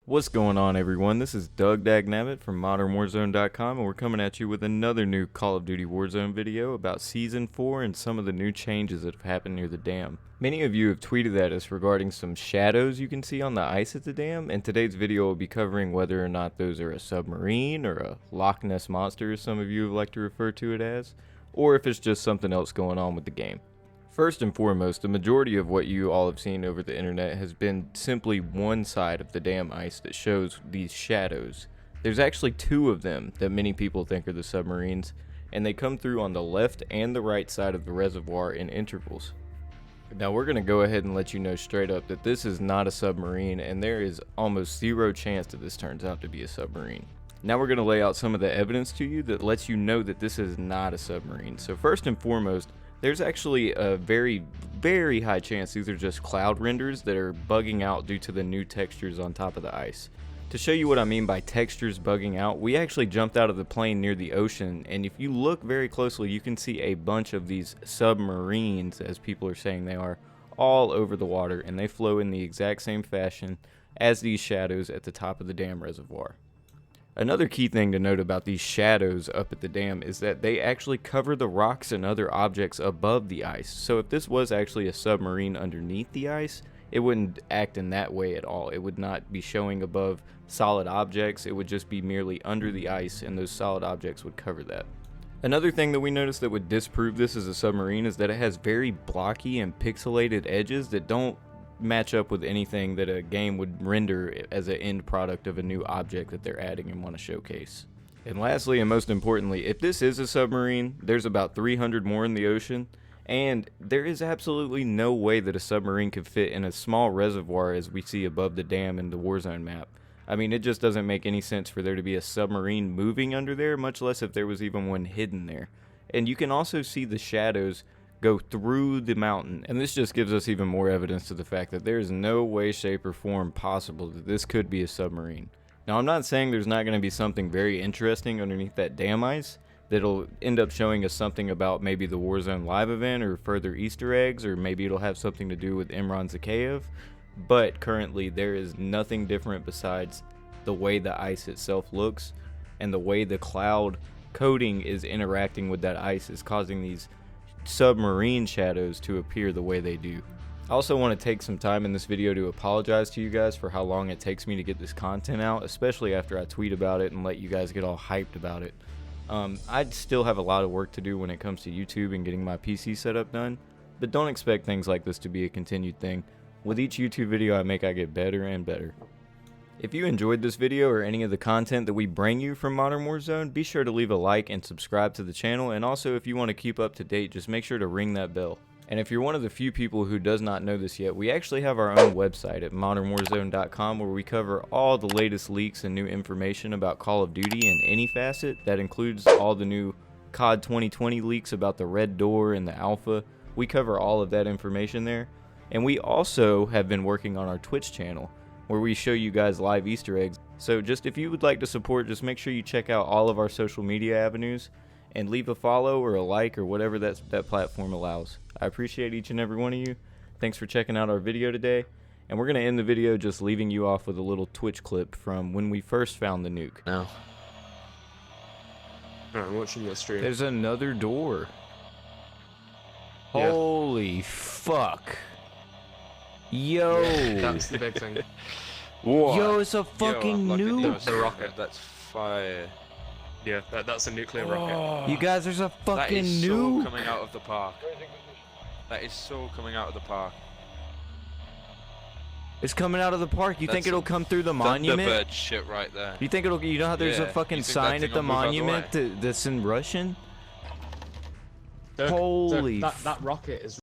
What's going on, everyone? This is Doug Dagnabbit from ModernWarzone.com, and we're coming at you with another new Call of Duty Warzone video about Season 4 and some of the new changes that have happened near the dam. Many of you have tweeted at us regarding some shadows you can see on the ice at the dam, and today's video will be covering whether or not those are a submarine or a Loch Ness monster, as some of you like to refer to it as, or if it's just something else going on with the game. First and foremost, the majority of what you all have seen over the internet has been simply one side of the dam ice that shows these shadows. There's actually two of them that many people think are the submarines, and they come through on the left and the right side of the reservoir in intervals. Now we're going to go ahead and let you know straight up that this is not a submarine, and there is almost zero chance that this turns out to be a submarine. Now we're going to lay out some of the evidence to you that lets you know that this is not a submarine. So first and foremost, there's actually a very, very high chance these are just cloud renders that are bugging out due to the new textures on top of the ice. To show you what I mean by textures bugging out, we actually jumped out of the plane near the ocean, and if you look very closely, you can see a bunch of these submarines, as people are saying they are, all over the water, and they flow in the exact same fashion as these shadows at the top of the dam reservoir. Another key thing to note about these shadows up at the dam is that they actually cover the rocks and other objects above the ice. So if this was actually a submarine underneath the ice, it wouldn't act in that way at all. It would not be showing above solid objects. It would just be merely under the ice, and those solid objects would cover that. Another thing that we noticed that would disprove this as a submarine is that it has very blocky and pixelated edges that don't match up with anything that a game would render as an end product of a new object that they're adding and want to showcase. And lastly, and most importantly, if this is a submarine, there's about 300 more in the ocean, and there is absolutely no way that a submarine could fit in a small reservoir as we see above the dam in the Warzone map. I mean, it just doesn't make any sense for there to be a submarine moving under there, much less if there was even one hidden there. And you can also see the shadows go through the mountain, and this just gives us even more evidence to the fact that there is no way, shape, or form possible that this could be a submarine. Now, I'm not saying there's not going to be something very interesting underneath that dam ice that'll end up showing us something about maybe the Warzone live event or further Easter eggs, or maybe it'll have something to do with Imran Zakhaev, but currently there is nothing different besides the way the ice itself looks, and the way the cloud coating is interacting with that ice is causing these submarine shadows to appear the way they do. I also want to take some time in this video to apologize to you guys for how long it takes me to get this content out, especially after I tweet about it and let you guys get all hyped about it. I still have a lot of work to do when it comes to YouTube and getting my PC setup done, but don't expect things like this to be a continued thing. With each YouTube video I make, I get better and better. If you enjoyed this video or any of the content that we bring you from Modern Warzone, be sure to leave a like and subscribe to the channel, and also if you want to keep up to date, just make sure to ring that bell. And if you're one of the few people who does not know this yet, we actually have our own website at ModernWarzone.com where we cover all the latest leaks and new information about Call of Duty in any facet. That includes all the new COD 2020 leaks about the Red Door and the Alpha. We cover all of that information there. And we also have been working on our Twitch channel, where we show you guys live Easter eggs. So just if you would like to support, just make sure you check out all of our social media avenues and leave a follow or a like or whatever that platform allows. I appreciate each and every one of you. Thanks for checking out our video today. And we're going to end the video just leaving you off with a little Twitch clip from when we first found the nuke. Now. I'm watching your stream. There's another door. Yeah. Holy fuck. Yo. That's the big thing. Whoa. Yo, it's a fucking nuke. It's a rocket. That's fire. Yeah, that's a nuclear rocket. You guys, there's a fucking That is nuke. so coming out of the park. That is so coming out of the park. It's coming out of the park. You think it'll come through the monument? Thunderbird shit right there. You think it'll? You know how there's a Yeah, fucking you think sign that at thing the will move out the monument that's in Russian? So Holy that rocket is